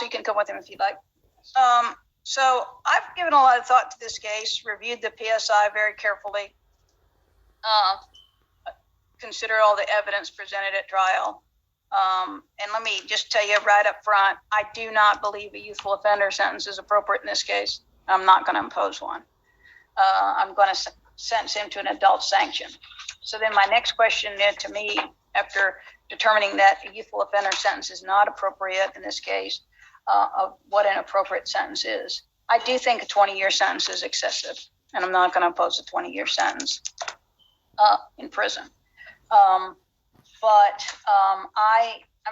you can come with him if you'd like. So I've given a lot of thought to this case, reviewed the PSI very carefully, considered all the evidence presented at trial. And let me just tell you right up front, I do not believe a youthful offender sentence is appropriate in this case. I'm not going to impose one. I'm going to sentence him to an adult sanction. So then my next question to me, after determining that a youthful offender sentence is not appropriate in this case, of what an appropriate sentence is. I do think a 20-year sentence is excessive, and I'm not going to impose a 20-year sentence in prison. I'm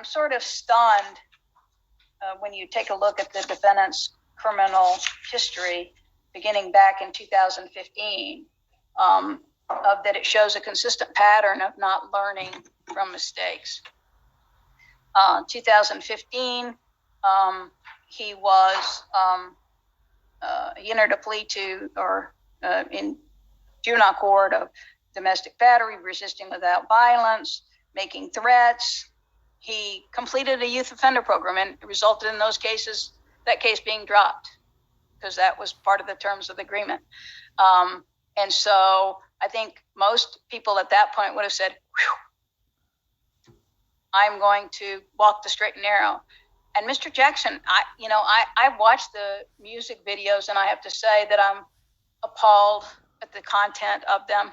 sort of stunned when you take a look at the defendant's criminal history beginning back in 2015, that it shows a consistent pattern of not learning from mistakes. 2015, he entered a plea to, in juvenile court, of domestic battery, resisting without violence, making threats. He completed a youth offender program, and it resulted in that case being dropped, because that was part of the terms of the agreement. And so I think most people at that point would have said, whew, I'm going to walk the straight and narrow. And Mr. Jackson, I've watched the music videos, and I have to say that I'm appalled at the content of them,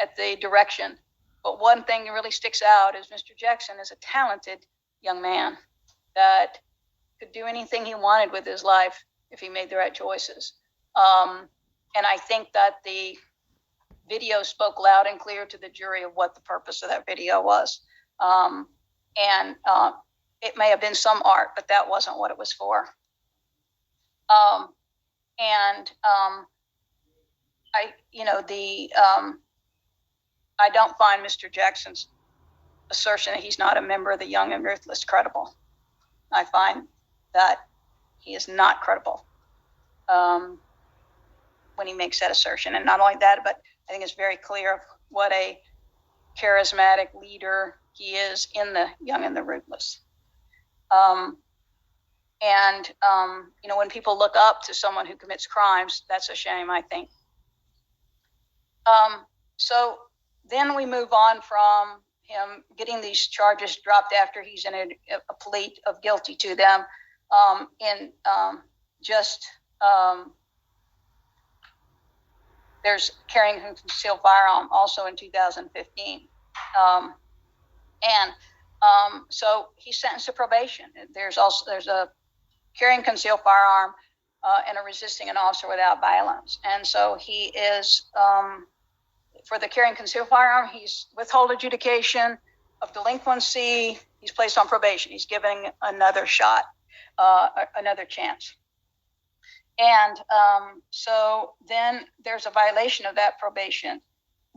at the direction. But one thing that really sticks out is Mr. Jackson is a talented young man that could do anything he wanted with his life if he made the right choices. And I think that the video spoke loud and clear to the jury of what the purpose of that video was. It may have been some art, but that wasn't what it was for. I don't find Mr. Jackson's assertion that he's not a member of the Young and Ruthless credible. I find that he is not credible when he makes that assertion. And not only that, but I think it's very clear what a charismatic leader he is in the Young and the Ruthless. When people look up to someone who commits crimes, that's a shame, I think. So then we move on from him getting these charges dropped after he's in a plea of guilty to them. There's carrying a concealed firearm also in 2015. So he's sentenced to probation. There's a carrying concealed firearm and a resisting an officer without violence. And so he is, for the carrying concealed firearm, he's withhold adjudication of delinquency. He's placed on probation. He's given another shot, another chance. And so then there's a violation of that probation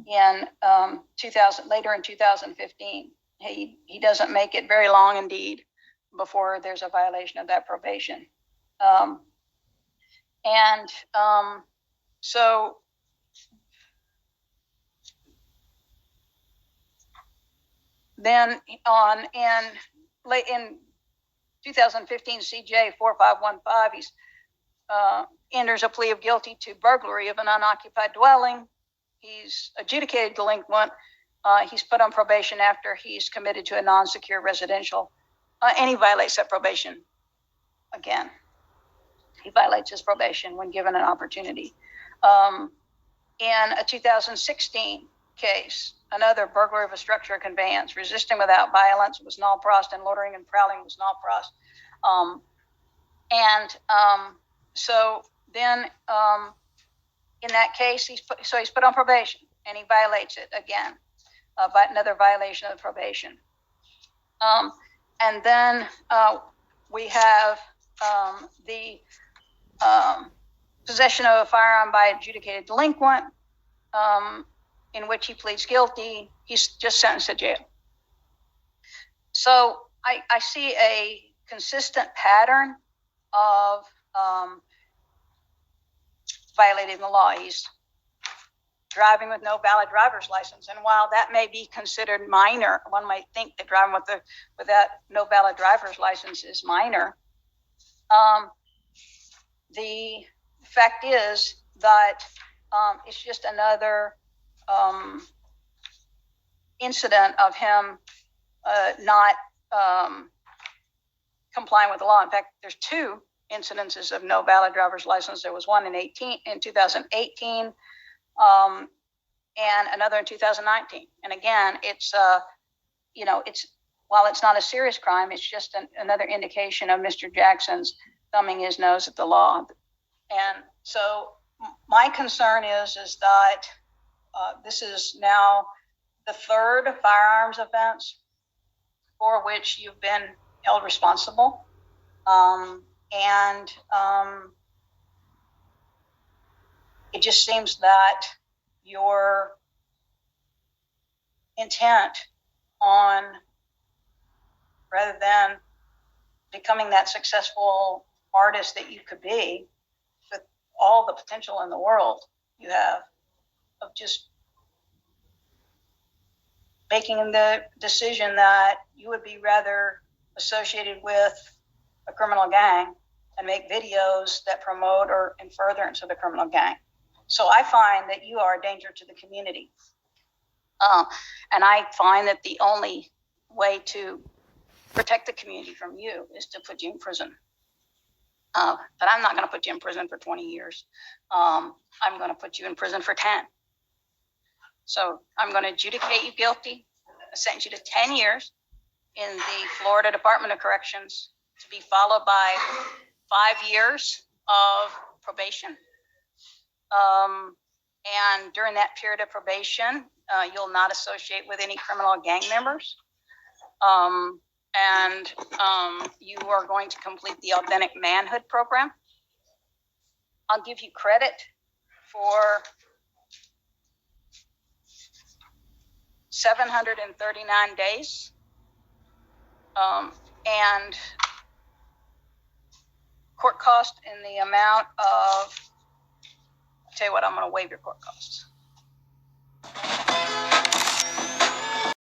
in later in 2015. He doesn't make it very long indeed before there's a violation of that probation. So then in 2015 CJ 4515, he's enters a plea of guilty to burglary of an unoccupied dwelling. He's adjudicated delinquent. He's put on probation after he's committed to a non-secure residential, and he violates that probation again. He violates his probation when given an opportunity. In a 2016 case, another burglary of a structure or conveyance, resisting without violence was null pros, and loitering and prowling was null pros. So then in that case, he's put on probation, and he violates it again, another violation of the probation. And then we have the possession of a firearm by adjudicated delinquent, in which he pleads guilty. He's just sentenced to jail. So I see a consistent pattern of violating the law. He's driving with no valid driver's license, and while that may be considered minor, one might think that driving without no valid driver's license is minor. The fact is that it's just another incident of him not complying with the law. In fact, there's two incidences of no valid driver's license. There was one in 2018, and another in 2019. And again, it's while it's not a serious crime, it's just another indication of Mr. Jackson's thumbing his nose at the law. And so my concern is that this is now the third firearms offense for which you've been held responsible. It just seems that your intent on, rather than becoming that successful artist that you could be with all the potential in the world you have, of just making the decision that you would be rather associated with a criminal gang and make videos that promote or in furtherance of the criminal gang. So I find that you are a danger to the community. And I find that the only way to protect the community from you is to put you in prison. But I'm not going to put you in prison for 20 years. I'm going to put you in prison for 10. So I'm going to adjudicate you guilty, sentence you to 10 years in the Florida Department of Corrections, to be followed by 5 years of probation. And during that period of probation, you'll not associate with any criminal gang members. And you are going to complete the Authentic Manhood program. I'll give you credit for 739 days. And court cost in the amount of, I'll tell you what, I'm going to waive your court costs.